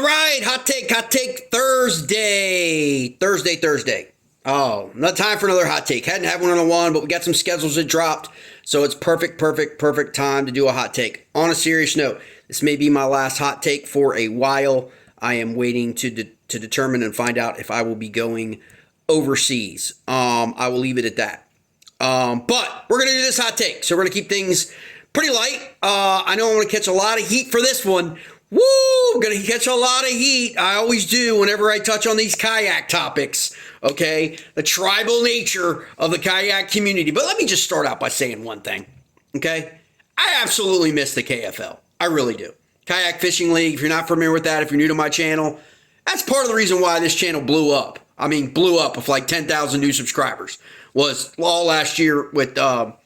right, hot take Thursday. Oh, not time for another hot take. Hadn't had one on a one, but we got some schedules that dropped, so it's perfect time to do a hot take. On a serious note, this may be my last hot take for a while. I am waiting to determine and find out if I will be going overseas. I will leave it at that. But we're gonna do this hot take, so we're gonna keep things pretty light. I know I'm gonna catch a lot of heat for this one. Woo! I'm going to catch a lot of heat. I always do whenever I touch on these kayak topics, okay? The tribal nature of the kayak community. But let me just start out by saying one thing, okay? I absolutely miss the KFL. I really do. Kayak Fishing League, if you're not familiar with that, if you're new to my channel, that's part of the reason why this channel blew up. I mean, blew up with like 10,000 new subscribers. Was all last year with all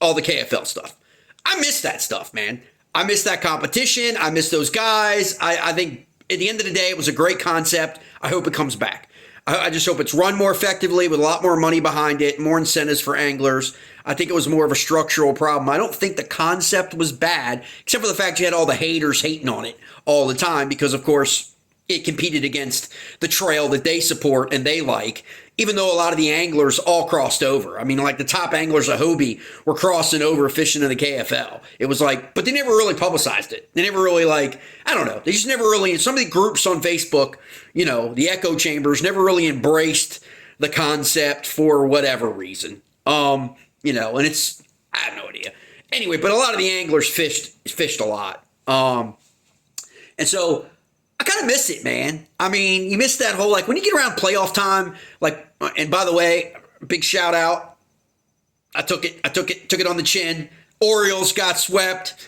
the KFL stuff. I miss that stuff, man. I miss that competition. I miss those guys. I think at the end of the day, it was a great concept. I hope it comes back. I just hope it's run more effectively with a lot more money behind it, more incentives for anglers. I think it was more of a structural problem. I don't think the concept was bad, except for the fact you had all the haters hating on it all the time because, of course, it competed against the trail that they support and they like, even though a lot of the anglers all crossed over. I mean, like the top anglers of Hobie were crossing over fishing in the KFL. It was like, but they never really publicized it. They never really I don't know. They just never really, some of the groups on Facebook, the echo chambers never really embraced the concept for whatever reason. And it's, I have no idea. Anyway, but a lot of the anglers fished a lot. And so, I kind of miss it, man. I mean, you miss that whole, when you get around playoff time, and by the way, big shout out. I took it on the chin. Orioles got swept.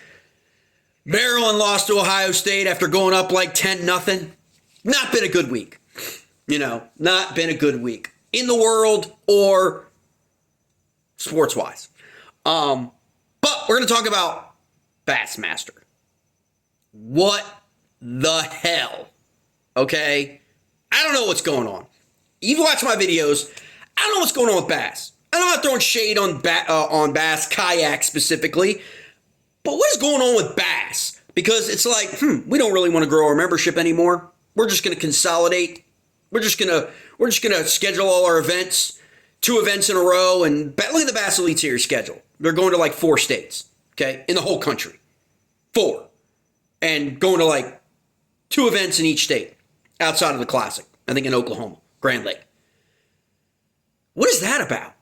Maryland lost to Ohio State after going up 10-0. Not been a good week. Not been a good week in the world or sports-wise. But we're going to talk about Bassmaster. What the hell? Okay? I don't know what's going on. You've watched my videos. I don't know what's going on with Bass. I'm not throwing shade on Bass Kayak specifically, but what is going on with Bass? Because it's we don't really want to grow our membership anymore. We're just going to consolidate. We're just going to schedule all our events, 2 events in a row, and look at the Bass Elite Series schedule. They're going to 4 states, okay, in the whole country. 4. And going to 2 events in each state outside of the Classic. I think in Oklahoma, Grand Lake. What is that about?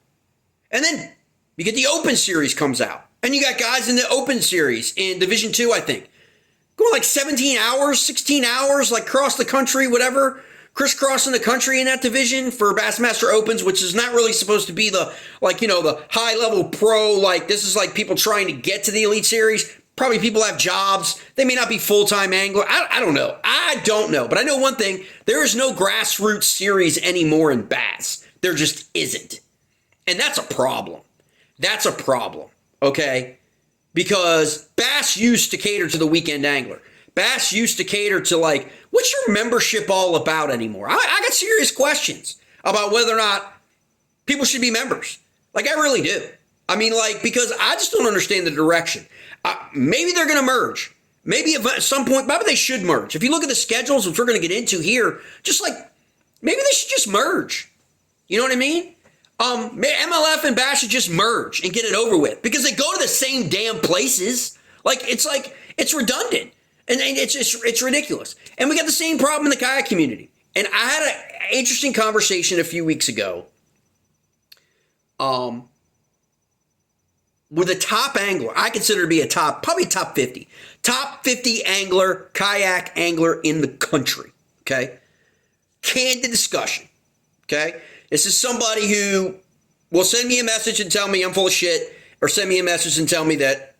And then you get the Open Series comes out. And you got guys in the Open Series in Division 2, I think. Going 17 hours, 16 hours, across the country, whatever. Crisscrossing the country in that division for Bassmaster Opens, which is not really supposed to be the, the high-level pro. This is people trying to get to the Elite Series. Probably people have jobs. They may not be full-time angler. I don't know. I don't know. But I know one thing. There is no grassroots series anymore in bass. There just isn't. And that's a problem. That's a problem. Okay? Because bass used to cater to the weekend angler. Bass used to cater to what's your membership all about anymore? I got serious questions about whether or not people should be members. I really do. I mean, because I just don't understand the direction. Maybe they're going to merge. Maybe at some point, maybe they should merge. If you look at the schedules, which we're going to get into here, just maybe they should just merge. You know what I mean? MLF and Bass should just merge and get it over with because they go to the same damn places. It's redundant and it's ridiculous. And we got the same problem in the kayak community. And I had an interesting conversation a few weeks ago. With a top angler, I consider to be probably top 50. Top 50 angler, kayak angler in the country, okay? Candid discussion, okay? This is somebody who will send me a message and tell me I'm full of shit, or send me a message and tell me that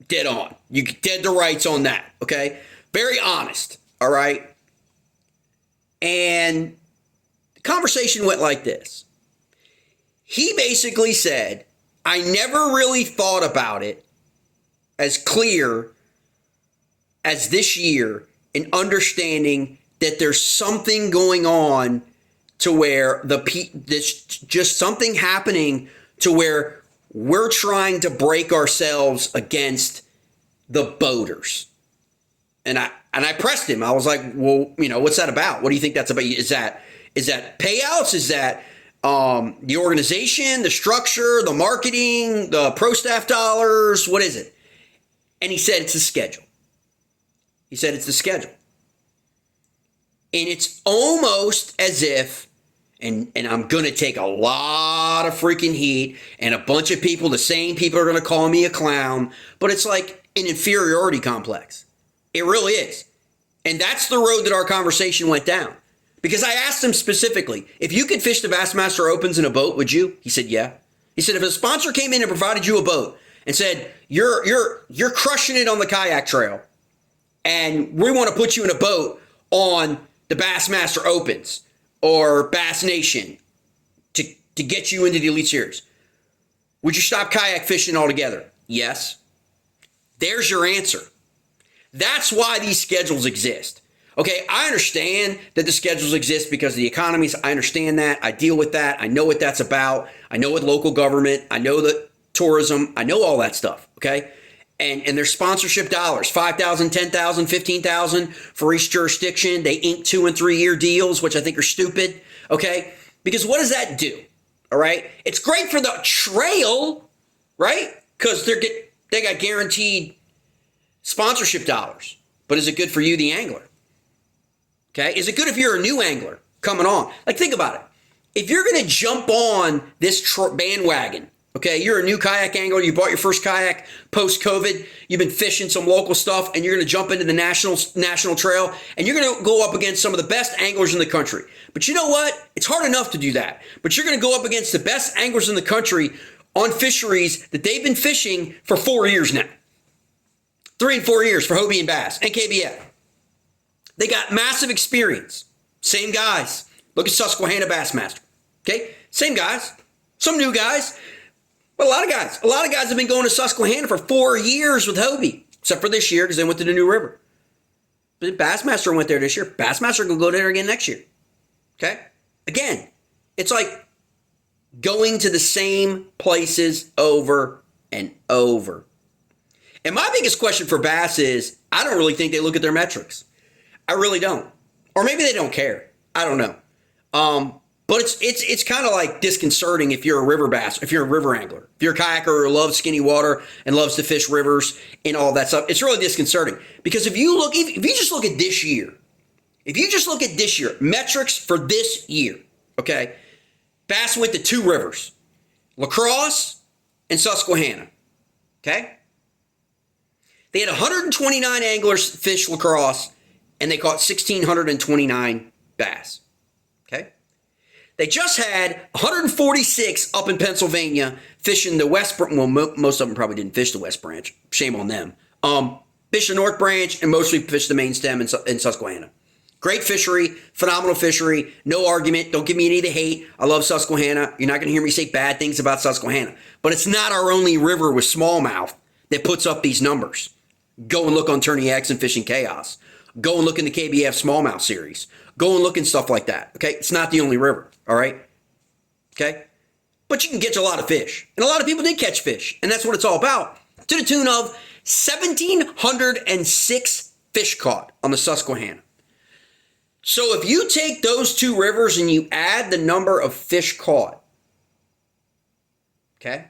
dead on. You dead to rights on that, okay? Very honest, all right? And the conversation went like this. He basically said, I never really thought about it as clear as this year in understanding that there's something going on to where there's just something happening to where we're trying to break ourselves against the boaters. And I pressed him. I was like, well, what's that about? What do you think that's about? Is that payouts? Is that the organization, the structure, the marketing, the pro staff dollars? What is it? And he said it's the schedule. He said it's the schedule. And it's almost as if, and I'm going to take a lot of freaking heat, and a bunch of people, the same people are going to call me a clown, but it's like an inferiority complex. It really is. And that's the road that our conversation went down. Because I asked him specifically, if you could fish the Bassmaster Opens in a boat, would you? He said, yeah. He said, if a sponsor came in and provided you a boat and said, you're crushing it on the kayak trail, and we want to put you in a boat on the Bassmaster Opens or Bass Nation to get you into the Elite Series, would you stop kayak fishing altogether? Yes. There's your answer. That's why these schedules exist. Okay, I understand that the schedules exist because of the economies. I understand that. I deal with that. I know what that's about. I know what local government. I know the tourism. I know all that stuff. Okay, and there's sponsorship dollars, $5,000, $10,000, $15,000 for each jurisdiction. They ink 2 and 3 year deals, which I think are stupid. Okay, because what does that do? All right, it's great for the trail, right? Because they got guaranteed sponsorship dollars. But is it good for you, the angler? Okay, is it good if you're a new angler coming on? Like, think about it. If you're going to jump on this bandwagon, okay, you're a new kayak angler, you bought your first kayak post-COVID, you've been fishing some local stuff, and you're going to jump into the national trail, and you're going to go up against some of the best anglers in the country. But you know what? It's hard enough to do that. But you're going to go up against the best anglers in the country on fisheries that they've been fishing for 4 years now. 3 and 4 years for Hobie and Bass and KBF. They got massive experience. Same guys. Look at Susquehanna Bassmaster. Okay? Same guys. Some new guys. But a lot of guys. A lot of guys have been going to Susquehanna for 4 years with Hobie. Except for this year because they went to the New River. But Bassmaster went there this year. Bassmaster will go there again next year. Okay? Again, it's like going to the same places over and over. And my biggest question for Bass is, I don't really think they look at their metrics. I really don't. Or maybe they don't care. I don't know. But it's kind of like disconcerting if you're a river bass, if you're a river angler, if you're a kayaker who loves skinny water and loves to fish rivers and all that stuff. It's really disconcerting because if you just look at this year, metrics for this year, okay, Bass went to 2 rivers, La Crosse and Susquehanna, okay? They had 129 anglers fish La Crosse, and they caught 1,629 bass. Okay? They just had 146 up in Pennsylvania fishing the West Branch. Well, most of them probably didn't fish the West Branch. Shame on them. Fish the North Branch and mostly fish the main stem in Susquehanna. Great fishery, phenomenal fishery, no argument. Don't give me any of the hate. I love Susquehanna. You're not going to hear me say bad things about Susquehanna. But it's not our only river with smallmouth that puts up these numbers. Go and look on Tourney X and Fishing Chaos. Go and look in the KBF smallmouth series. Go and look in stuff like that. Okay, it's not the only river. All right. Okay, but you can catch a lot of fish, and a lot of people did catch fish, and that's what it's all about. To the tune of 1,706 fish caught on the Susquehanna. So if you take those 2 rivers and you add the number of fish caught, okay,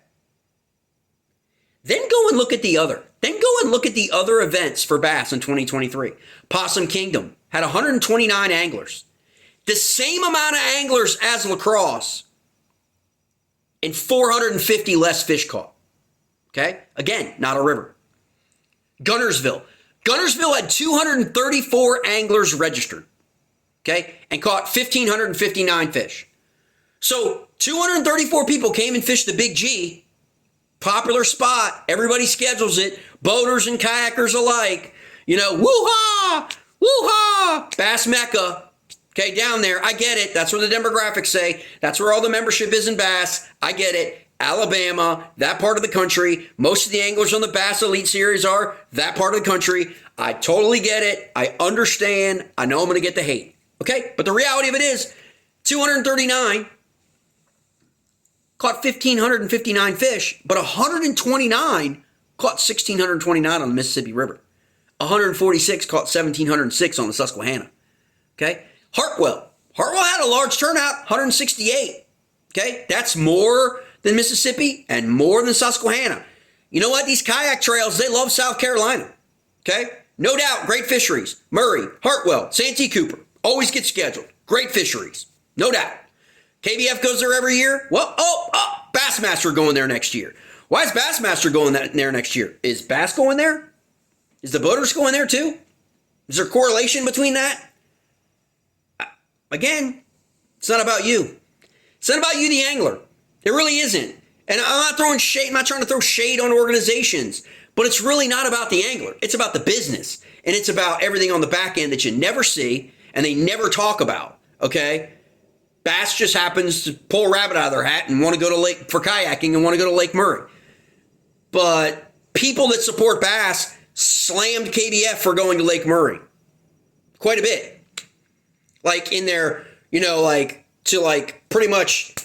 then go and look at the other. Then go and look at the other events for bass in 2023. Possum Kingdom had 129 anglers. The same amount of anglers as La Crosse and 450 less fish caught. Okay? Again, not a river. Gunnersville. Gunnersville had 234 anglers registered. Okay? And caught 1,559 fish. So 234 people came and fished the Big G. Popular spot. Everybody schedules it. Boaters and kayakers alike. You know, woo-ha! Woo-ha! Bass Mecca. Okay, down there. I get it. That's what the demographics say. That's where all the membership is in Bass. I get it. Alabama, that part of the country. Most of the anglers on the Bass Elite Series are that part of the country. I totally get it. I understand. I know I'm going to get the hate. Okay? But the reality of it is, 239 caught 1,559 fish, but 129 caught 1,629 on the Mississippi River. 146 caught 1,706 on the Susquehanna. Okay? Hartwell had a large turnout, 168. Okay? That's more than Mississippi and more than Susquehanna. You know what? These kayak trails, they love South Carolina. Okay? No doubt, great fisheries. Murray, Hartwell, Santee Cooper, always get scheduled. Great fisheries. No doubt. KBF goes there every year. Well, Bassmaster going there next year. Why is Bassmaster going there next year? Is Bass going there? Is the boaters going there too? Is there a correlation between that? Again, it's not about you. It's not about you, the angler. It really isn't. And I'm not throwing shade. I'm not trying to throw shade on organizations, but it's really not about the angler. It's about the business, and it's about everything on the back end that you never see and they never talk about. Okay, Bass just happens to pull a rabbit out of their hat and want to go to lake for kayaking and want to go to Lake Murray. But people that support Bass slammed KBF for going to Lake Murray quite a bit. Like in their, pretty much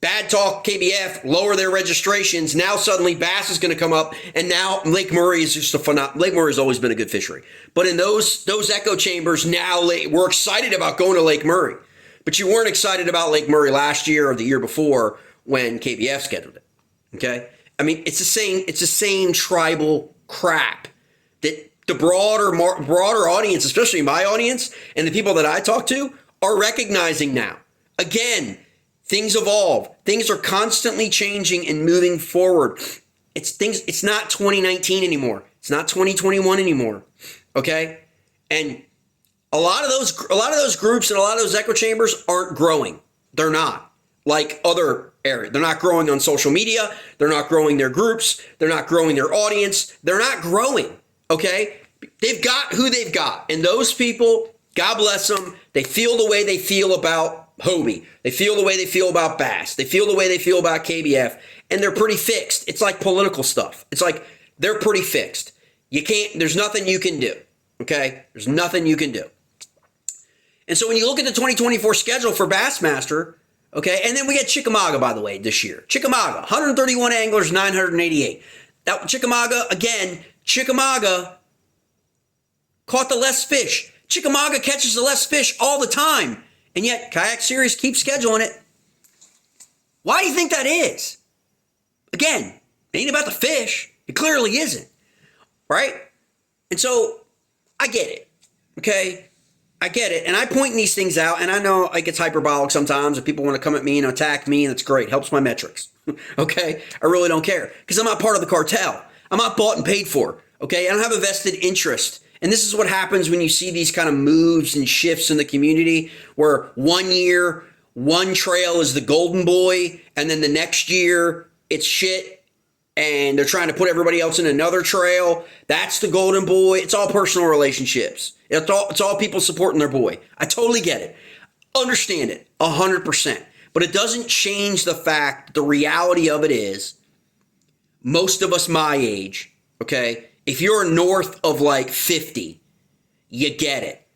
bad talk KBF, lower their registrations. Now suddenly Bass is going to come up, and now Lake Murray is just a phenomenal. Lake Murray has always been a good fishery, but in those echo chambers now, we're excited about going to Lake Murray. But you weren't excited about Lake Murray last year or the year before when KBF scheduled it. Okay, I mean it's the same tribal crap that the broader audience, especially my audience and the people that I talk to, are recognizing now. Again, things evolve. Things are constantly changing and moving forward. It's not 2019 anymore. It's not 2021 anymore. Okay? And a lot of those groups and a lot of those echo chambers aren't growing. They're not. Like other areas. They're not growing on social media. They're not growing their groups. They're not growing their audience. They're not growing. Okay? They've got who they've got. And those people, God bless them, they feel the way they feel about Hobie. They feel the way they feel about Bass. They feel the way they feel about KBF. And they're pretty fixed. It's like political stuff. It's like they're pretty fixed. There's nothing you can do. Okay? There's nothing you can do. And so when you look at the 2024 schedule for Bassmaster, okay, and then we get Chickamauga, by the way, this year. Chickamauga, 131 anglers, 988. That Chickamauga caught the less fish. Chickamauga catches the less fish all the time. And yet, Kayak Series keeps scheduling it. Why do you think that is? Again, it ain't about the fish. It clearly isn't. Right? And so, I get it. Okay? I get it. And I point these things out, and I know it gets hyperbolic sometimes, and people want to come at me and attack me, and that's great. Helps my metrics. Okay? I really don't care. Because I'm not part of the cartel. I'm not bought and paid for. Okay? I don't have a vested interest. And this is what happens when you see these kind of moves and shifts in the community where 1 year, one trail is the golden boy, and then the next year it's shit, and they're trying to put everybody else in another trail. That's the golden boy. It's all personal relationships. It's all people supporting their boy. I totally get it. Understand it 100%. But it doesn't change the fact, the reality of it is, most of us my age, okay, if you're north of like 50, you get it.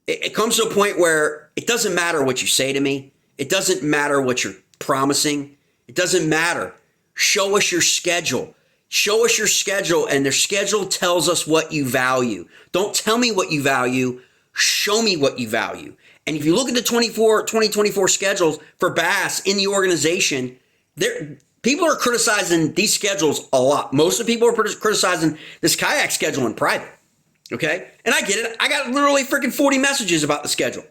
It comes to a point where it doesn't matter what you say to me. It doesn't matter what you're promising. It doesn't matter. Show us your schedule. Show us your schedule, and their schedule tells us what you value. Don't tell me what you value. Show me what you value. And if you look at the 2024 schedules for Bass in the organization, people are criticizing these schedules a lot. Most of the people are criticizing this kayak schedule in private. Okay? And I get it. I got literally freaking 40 messages about the schedule.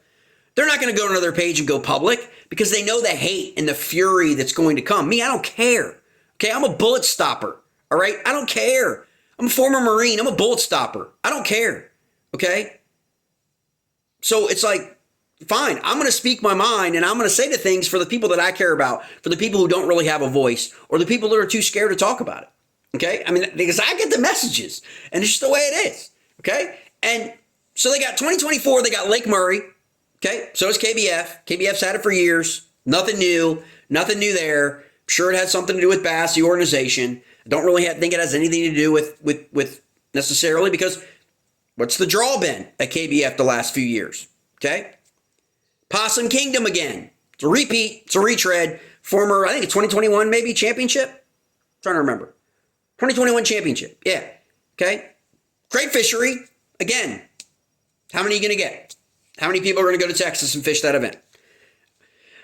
They're not going to go to another page and go public because they know the hate and the fury that's going to come. Me, I don't care. Okay? I'm a bullet stopper. All right? I don't care. I'm a former Marine. I'm a bullet stopper. I don't care. Okay? So it's like, fine, I'm going to speak my mind, and I'm going to say the things for the people that I care about, for the people who don't really have a voice, or the people that are too scared to talk about it. Okay? I mean, because I get the messages, and it's just the way it is. Okay? And so they got 2024, they got Lake Murray. Okay? So is KBF. KBF's had it for years. Nothing new there. I'm sure it has something to do with Bass, the organization. I don't really think it has anything to do with necessarily, because what's the draw been at KBF the last few years? Okay? Possum Kingdom again. It's a repeat. It's a retread. Former, I think it's 2021 maybe, championship? I'm trying to remember. 2021 championship. Yeah. Okay? Great fishery. Again, how many are you going to get? How many people are going to go to Texas and fish that event?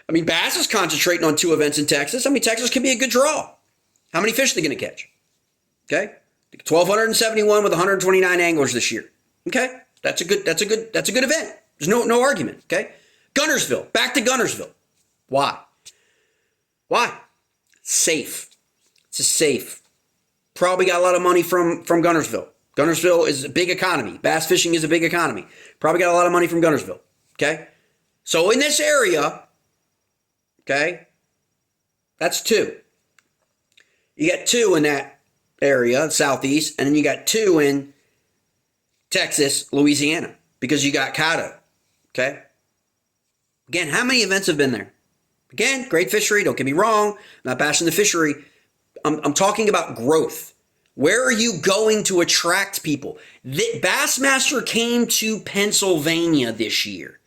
I mean, Bass is concentrating on 2 events in Texas. I mean, Texas can be a good draw. How many fish are they going to catch? Okay, 1,271 with 129 anglers this year. Okay, that's a good event. There's no argument. Okay, Guntersville, back to Guntersville. Why? Safe. It's a safe. Probably got a lot of money from Guntersville. Guntersville is a big economy. Bass fishing is a big economy. Probably got a lot of money from Guntersville. Okay, so in this area, okay, that's 2. You got 2 in that area, southeast, and then you got 2 in Texas, Louisiana, because you got Caddo. Okay? Again, how many events have been there? Again, great fishery, don't get me wrong. I'm not bashing the fishery. I'm talking about growth. Where are you going to attract people? Bassmaster came to Pennsylvania this year.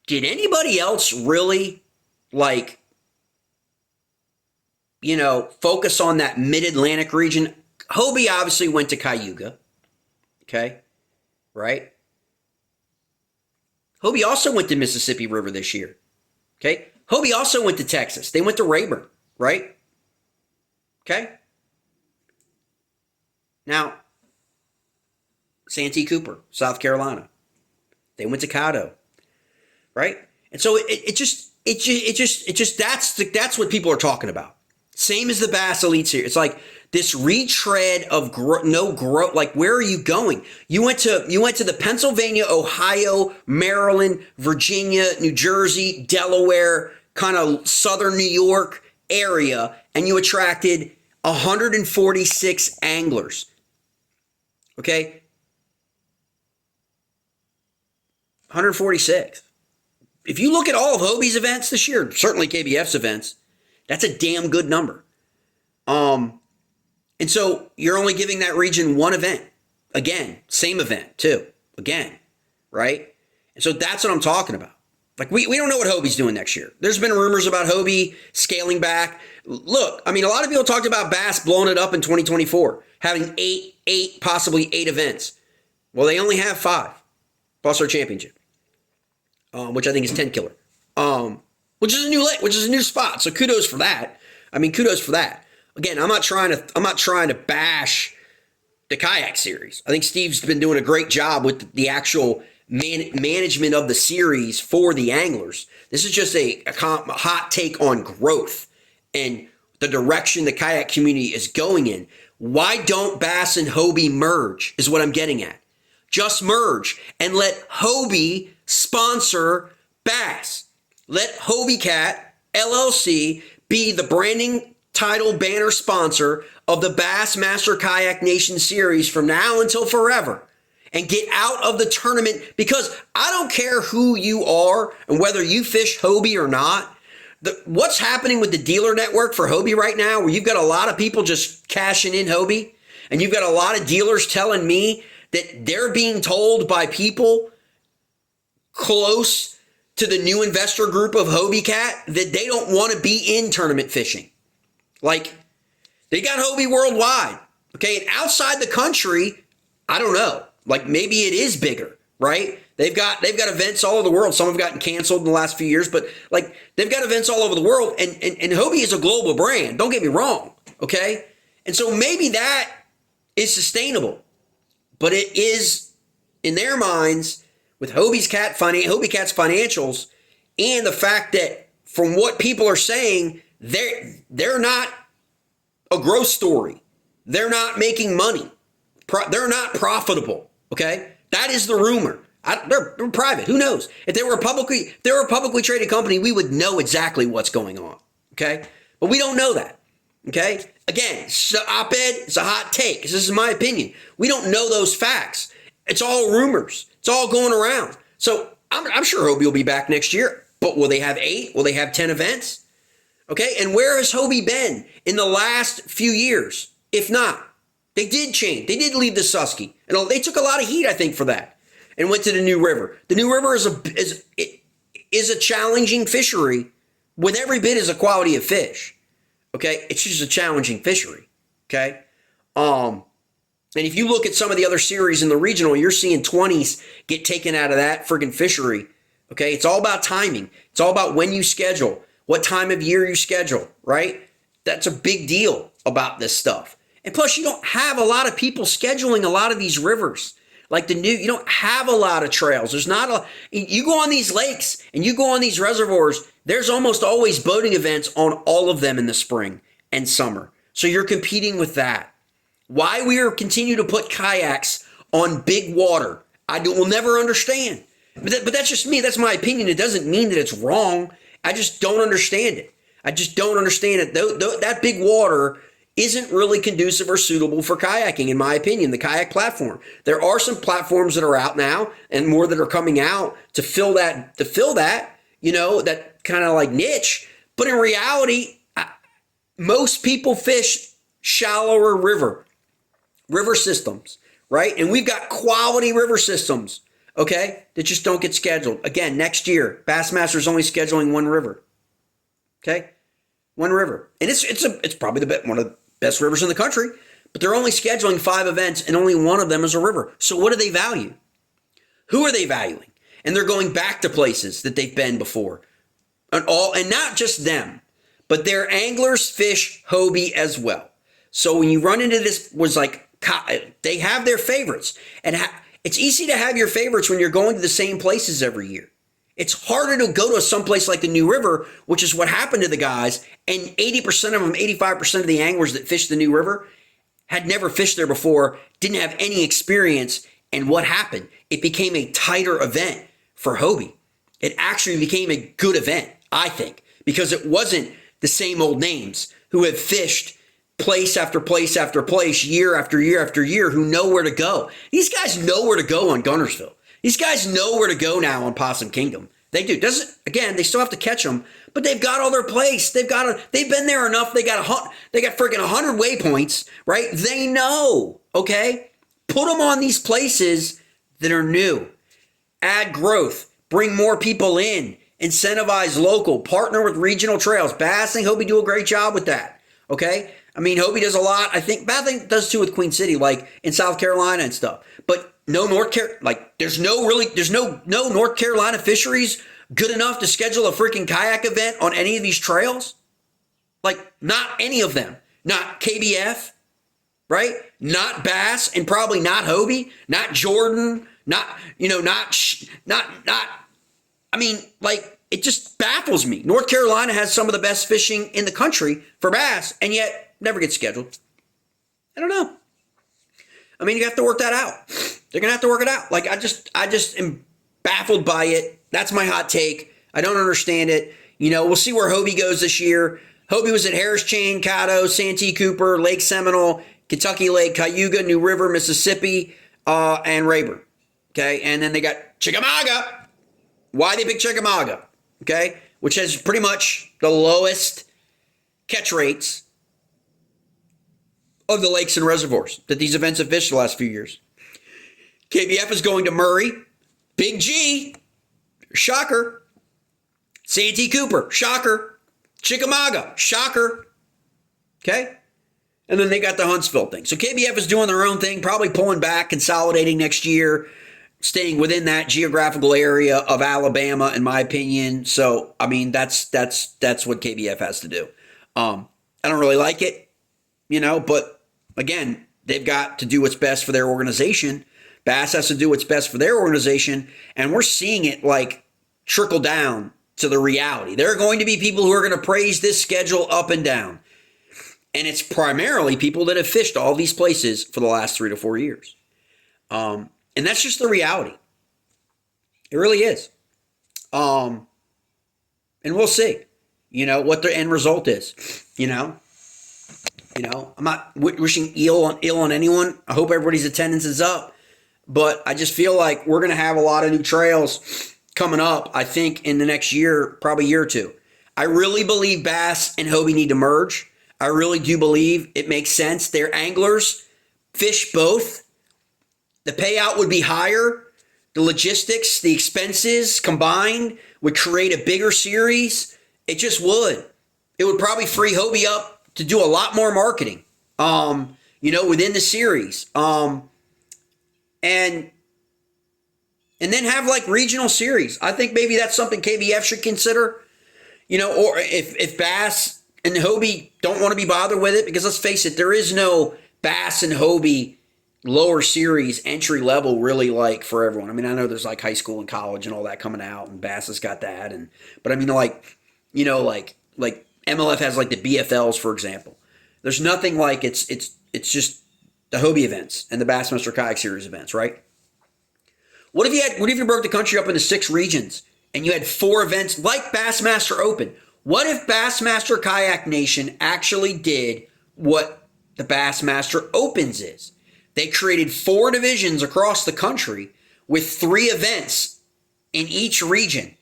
Did anybody else really, focus on that mid-Atlantic region? Hobie obviously went to Cayuga. Okay? Right? Hobie also went to Mississippi River this year. Okay? Hobie also went to Texas. They went to Rayburn. Right? Okay? Now, Santee Cooper, South Carolina. They went to Caddo. Right? And so that's what people are talking about. Same as the Bass Elite Series. It's like this retread of no growth. Like, where are you going? You went to the Pennsylvania, Ohio, Maryland, Virginia, New Jersey, Delaware, kind of southern New York area, and you attracted 146 anglers. Okay? 146. If you look at all of Hobie's events this year, certainly KBF's events, that's a damn good number. And so you're only giving that region 1 event. Again, same event too. Again, right? And so that's what I'm talking about. Like, we don't know what Hobie's doing next year. There's been rumors about Hobie scaling back. Look, I mean, a lot of people talked about Bass blowing it up in 2024, having possibly 8 events. Well, they only have 5, plus our championship, which I think is 10 killer. Which is a new spot. So kudos for that. I mean, kudos for that. Again, I'm not trying to bash the Kayak series. I think Steve's been doing a great job with the actual management of the series for the anglers. This is just a hot take on growth and the direction the kayak community is going in. Why don't Bass and Hobie merge is what I'm getting at. Just merge and let Hobie sponsor Bass. Let Hobie Cat LLC be the branding title banner sponsor of the Bassmaster Kayak Nation series from now until forever, and get out of the tournament, because I don't care who you are and whether you fish Hobie or not. What's happening with the dealer network for Hobie right now, where you've got a lot of people just cashing in Hobie, and you've got a lot of dealers telling me that they're being told by people close to the new investor group of Hobie Cat that they don't want to be in tournament fishing. Like, they got Hobie worldwide, okay? And outside the country, I don't know. Like, maybe it is bigger, right? They've got events all over the world. Some have gotten canceled in the last few years, but like, they've got events all over the world, and Hobie is a global brand. Don't get me wrong, okay? And so maybe that is sustainable, but it is, in their minds, with Hobie Cat's financials, and the fact that from what people are saying, they're not a growth story. They're not making money. They're not profitable. Okay, that is the rumor. They're private. Who knows? If they were a publicly traded company, we would know exactly what's going on. Okay, but we don't know that. Okay, again, it's an op-ed. It's a hot take. This is my opinion. We don't know those facts. It's all rumors. It's all going around. So I'm sure Hobie will be back next year. But will they have 8? Will they have 10 events? Okay, and where has Hobie been in the last few years? If not, they did change. They did leave the Susky, and they took a lot of heat, I think, for that, and went to the New River. The New River is a challenging fishery with every bit as a quality of fish. Okay, it's just a challenging fishery. Okay, And if you look at some of the other series in the regional, you're seeing 20s get taken out of that friggin' fishery. Okay, it's all about timing. It's all about when you schedule, what time of year you schedule, right? That's a big deal about this stuff. And plus, you don't have a lot of people scheduling a lot of these rivers. Like you don't have a lot of trails. There's not a, you go on these lakes and you go on these reservoirs, there's almost always boating events on all of them in the spring and summer. So you're competing with that. Why we are continue to put kayaks on big water, will never understand. But that's just me. That's my opinion. It doesn't mean that it's wrong. I just don't understand it. I just don't understand it. That big water isn't really conducive or suitable for kayaking, in my opinion, the kayak platform. There are some platforms that are out now and more that are coming out to fill that, that kind of like niche. But in reality, most people fish shallower river systems, right? And we've got quality river systems, okay, that just don't get scheduled. Again, next year, Bassmaster is only scheduling one river, okay? One river. And it's probably one of the best rivers in the country, but they're only scheduling 5 events and only one of them is a river. So what do they value? Who are they valuing? And they're going back to places that they've been before. And not just them, but their anglers fish Hobie as well. So when you run into this, they have their favorites. And it's easy to have your favorites when you're going to the same places every year. It's harder to go to someplace like the New River, which is what happened to the guys. And 80% of them, 85% of the anglers that fished the New River had never fished there before, didn't have any experience. And what happened? It became a tighter event for Hobie. It actually became a good event, I think, because it wasn't the same old names who have fished place after place after place, year after year after year, who know where to go. These guys know where to go on Guntersville. These guys know where to go now on Possum Kingdom. They do. They still have to catch them, but they've got all their place. They've been there enough. They got freaking 100 waypoints, right? They know, okay? Put them on these places that are new. Add growth. Bring more people in. Incentivize local. Partner with regional trails. Bass and Hobie do a great job with that, okay? I mean, Hobie does a lot. I think does too with Queen City, like in South Carolina and stuff. But no there's no North Carolina fisheries good enough to schedule a freaking kayak event on any of these trails. Like, not any of them. Not KBF, right? Not Bass, and probably not Hobie, not Jordan, it just baffles me. North Carolina has some of the best fishing in the country for bass, and yet never gets scheduled. I don't know. I mean, you have to work that out. They're going to have to work it out. Like, I just am baffled by it. That's my hot take. I don't understand it. We'll see where Hobie goes this year. Hobie was at Harris Chain, Caddo, Santee Cooper, Lake Seminole, Kentucky Lake, Cayuga, New River, Mississippi, and Rayburn. Okay, and then they got Chickamauga. Why they pick Chickamauga? Okay, which has pretty much the lowest catch rates of the lakes and reservoirs that these events have fished the last few years. KBF is going to Murray, Big G, shocker. Santee Cooper, shocker. Chickamauga, shocker. Okay? And then they got the Huntsville thing. So KBF is doing their own thing, probably pulling back, consolidating next year, staying within that geographical area of Alabama, in my opinion. So, I mean, that's what KBF has to do. I don't really like it, but again, they've got to do what's best for their organization. Bass has to do what's best for their organization, and we're seeing it trickle down to the reality. There are going to be people who are going to praise this schedule up and down, and it's primarily people that have fished all these places for the last 3 to 4 years. And that's just the reality. It really is. And we'll see, what the end result is, I'm not wishing ill on anyone. I hope everybody's attendance is up. But I just feel like we're going to have a lot of new trails coming up, I think, in the next year, probably a year or two. I really believe Bass and Hobie need to merge. I really do believe it makes sense. They're anglers, fish both. The payout would be higher. The logistics, the expenses combined would create a bigger series. It just would. It would probably free Hobie up to do a lot more marketing. within the series. And then have like regional series. I think maybe that's something KBF should consider. Or if Bass and Hobie don't want to be bothered with it, because let's face it, there is no Bass and Hobie lower series entry level really like for everyone. I mean, I know there's like high school and college and all that coming out, and Bass has got that, but I mean like MLF has like the BFLs, for example. There's nothing like it's just the Hobie events and the Bassmaster Kayak Series events, right? What if you broke the country up into 6 regions and you had 4 events like Bassmaster Open? What if Bassmaster Kayak Nation actually did what the Bassmaster Opens is? They created 4 divisions across the country with 3 events in each region.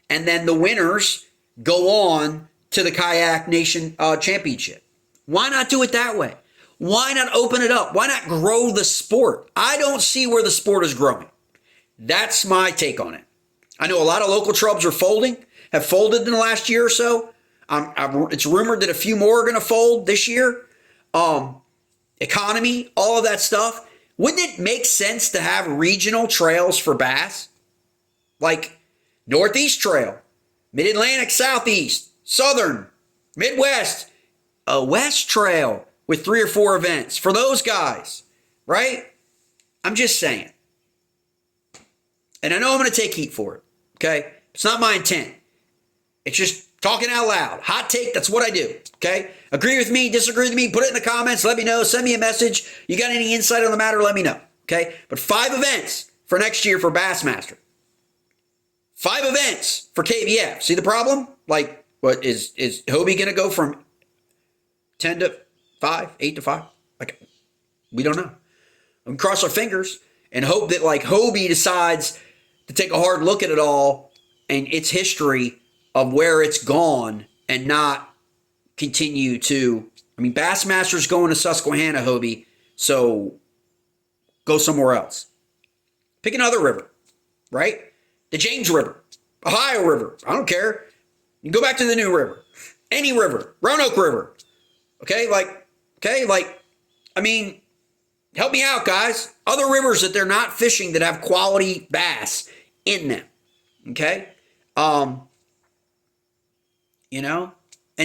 And then the winners go on to the Kayak Nation Championship. Why not do it that way? Why not open it up? Why not grow the sport? I don't see where the sport is growing. That's my take on it. I know a lot of local trubs have folded in the last year or so. It's rumored that a few more are going to fold this year. Economy, all of that stuff. Wouldn't it make sense to have regional trails for bass? Like Northeast Trail, Mid-Atlantic, Southeast, Southern, Midwest, a West Trail with 3 or 4 events for those guys, right? I'm just saying. And I know I'm going to take heat for it, okay? It's not my intent. It's just talking out loud. Hot take, that's what I do, okay? Agree with me, disagree with me, put it in the comments, let me know, send me a message. You got any insight on the matter, let me know, okay? But 5 events for next year for Bassmaster. 5 events for KBF. See the problem? Like, what is Hobie going to go from 10 to 5, 8 to 5? Like, we don't know. We can cross our fingers and hope that like Hobie decides to take a hard look at it all and its history of where it's gone and not continue to. I mean, Bassmaster's going to Susquehanna, Hobie, so go somewhere else. Pick another river, right? The James River, Ohio River, I don't care. You can go back to the New River, any river, Roanoke River. Okay, I mean, help me out, guys. Other rivers that they're not fishing that have quality bass in them. Okay? And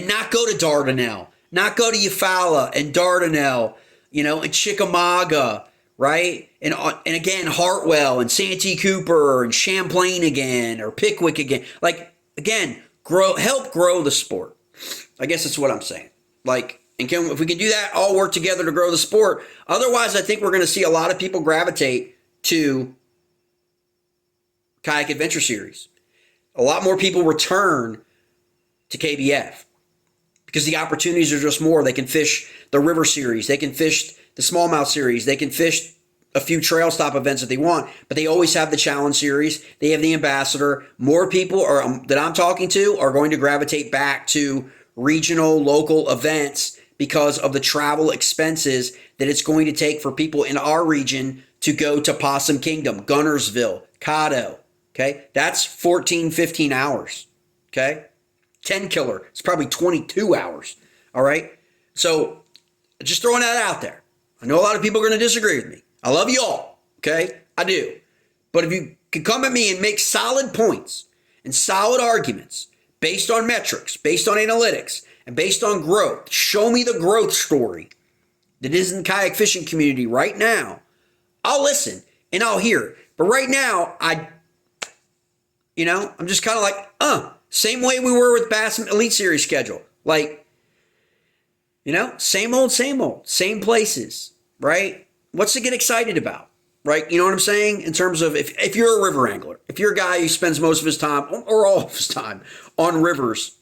not go to Dardanelle, not go to Eufaula and Dardanelle, and Chickamauga, right? And again, Hartwell and Santee Cooper and Champlain again, or Pickwick again. Like, again, help grow the sport. I guess that's what I'm saying. Like, if we can do that, all work together to grow the sport. Otherwise, I think we're going to see a lot of people gravitate to Kayak Adventure Series. A lot more people return to KBF because the opportunities are just more. They can fish the River Series. They can fish the Smallmouth Series. They can fish a few trail stop events that they want, but they always have the Challenge Series. They have the Ambassador. More people that I'm talking to are going to gravitate back to regional, local events because of the travel expenses that it's going to take for people in our region to go to Possum Kingdom, Gunnersville, Caddo. Okay, that's 14, 15 hours. Okay, 10 Killer, it's probably 22 hours. All right, so just throwing that out there. I know a lot of people are going to disagree with me. I love you all. Okay, I do. But if you can come at me and make solid points and solid arguments based on metrics, based on analytics, and based on growth, show me the growth story that is in the kayak fishing community right now, I'll listen and I'll hear it. But right now, I'm just kind of like, same way we were with Bass Elite Series schedule. Like, same old, same places, right? What's to get excited about, right? You know what I'm saying? In terms of if you're a river angler, if you're a guy who spends most of his time or all of his time on rivers,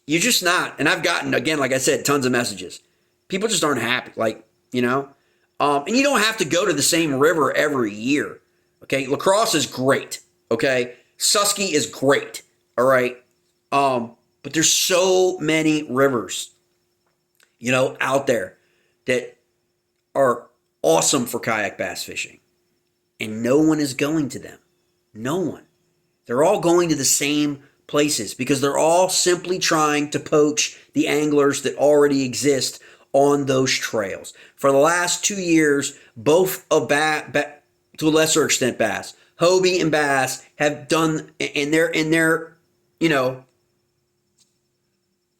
you're just not. And I've gotten, again, like I said, tons of messages. People just aren't happy, and you don't have to go to the same river every year, okay? La Crosse is great, okay? Susky is great, all right? But there's so many rivers, out there that are awesome for kayak bass fishing. And no one is going to them. No one. They're all going to the same places because they're all simply trying to poach the anglers that already exist on those trails. For the last 2 years, both of to a lesser extent Bass, Hobie and Bass have done in their, you know,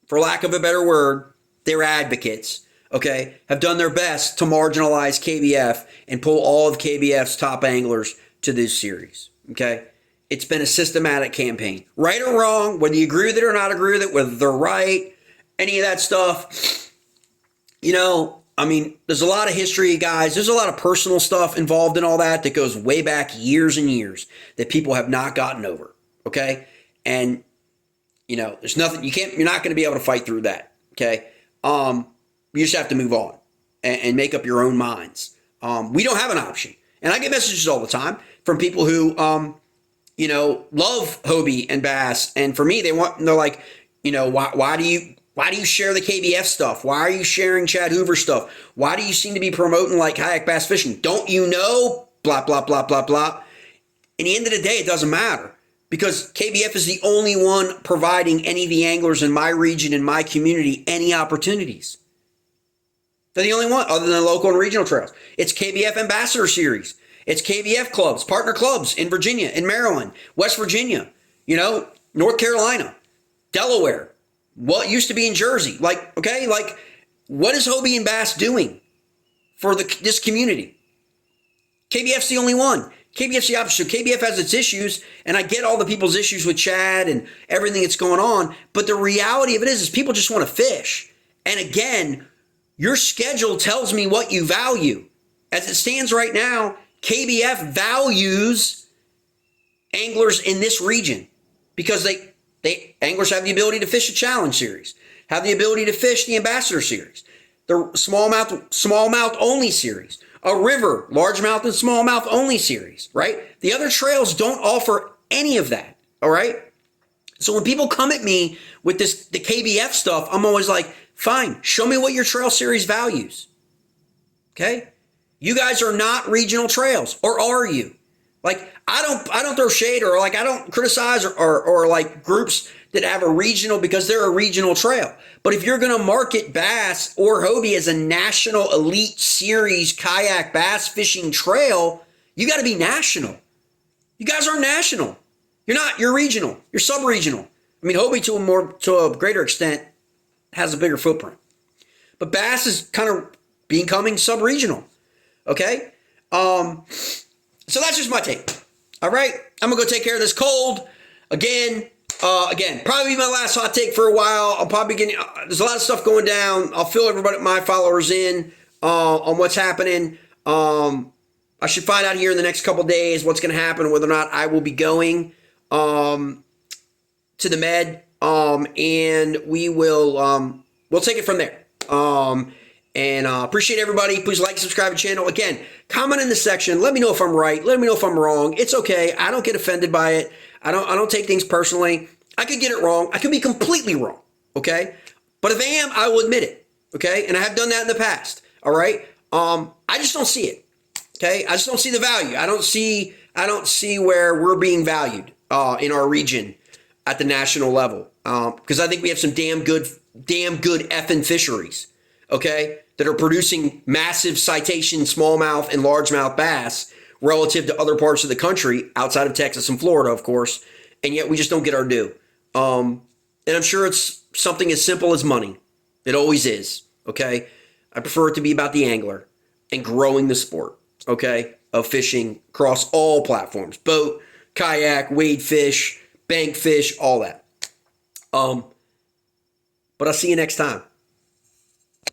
for lack of a better word, they're advocates, okay, have done their best to marginalize KBF and pull all of KBF's top anglers to this series, okay? It's been a systematic campaign. Right or wrong, whether you agree with it or not agree with it, whether they're right, any of that stuff, you know, I mean, there's a lot of history, guys. There's a lot of personal stuff involved in all that goes way back years and years that people have not gotten over, okay? And, you know, there's nothing, you're not going to be able to fight through that, okay? You just have to move on and make up your own minds. We don't have an option. And I get messages all the time from people who, you know, love Hobie and Bass. And for me, they're like, you know, why do you share the KBF stuff? Why are you sharing Chad Hoover stuff? Why do you seem to be promoting like kayak bass fishing? Don't you know? Blah, blah, blah, blah, blah. In the end of the day, it doesn't matter because KBF is the only one providing any of the anglers in my region, in my community, any opportunities. They're the only one other than the local and regional trails. It's KBF Ambassador Series. It's KBF clubs, partner clubs in Virginia, in Maryland, West Virginia, you know, North Carolina, Delaware, what used to be in Jersey. Like, okay, like what is Hobie and Bass doing for this community? KBF's the only one. KBF's the opposite. KBF has its issues, and I get all the people's issues with Chad and everything that's going on, but the reality of it is people just want to fish. And again, your schedule tells me what you value. As it stands right now, KBF values anglers in this region because anglers have the ability to fish a challenge series, have the ability to fish the Ambassador Series, the smallmouth only series, a river, largemouth and smallmouth only series, right? The other trails don't offer any of that, all right? So when people come at me with the KBF stuff, I'm always like, fine, show me what your trail series values, okay? You guys are not regional trails, or are you? Like, I don't throw shade or like I don't criticize or like groups that have a regional because they're a regional trail. But if you're going to market Bass or Hobie as a national elite series kayak bass fishing trail, you got to be national. You guys aren't national. You're not. You're regional. You're sub-regional. I mean, Hobie to a greater extent has a bigger footprint, but Bass is kind of becoming sub-regional. Okay. So that's just my take. All right. I'm going to go take care of this cold. Again, probably be my last hot take for a while. I'll probably get, there's a lot of stuff going down. I'll fill everybody, my followers in, on what's happening. I should find out here in the next couple days what's going to happen, whether or not I will be going, to the med. And we'll take it from there. And appreciate everybody. Please like, subscribe to the channel. Again, comment in the section. Let me know if I'm right. Let me know if I'm wrong. It's okay. I don't get offended by it. I don't take things personally. I could get it wrong. I could be completely wrong. Okay. But if I am, I will admit it. Okay. And I have done that in the past. All right. I just don't see it. Okay. I just don't see the value. I don't see where we're being valued, in our region at the national level. Because I think we have some damn good effing fisheries. Okay, that are producing massive citation smallmouth and largemouth bass relative to other parts of the country outside of Texas and Florida, of course, and yet we just don't get our due. And I'm sure it's something as simple as money. It always is, okay? I prefer it to be about the angler and growing the sport, okay, of fishing across all platforms, boat, kayak, wade fish, bank fish, all that. But I'll see you next time.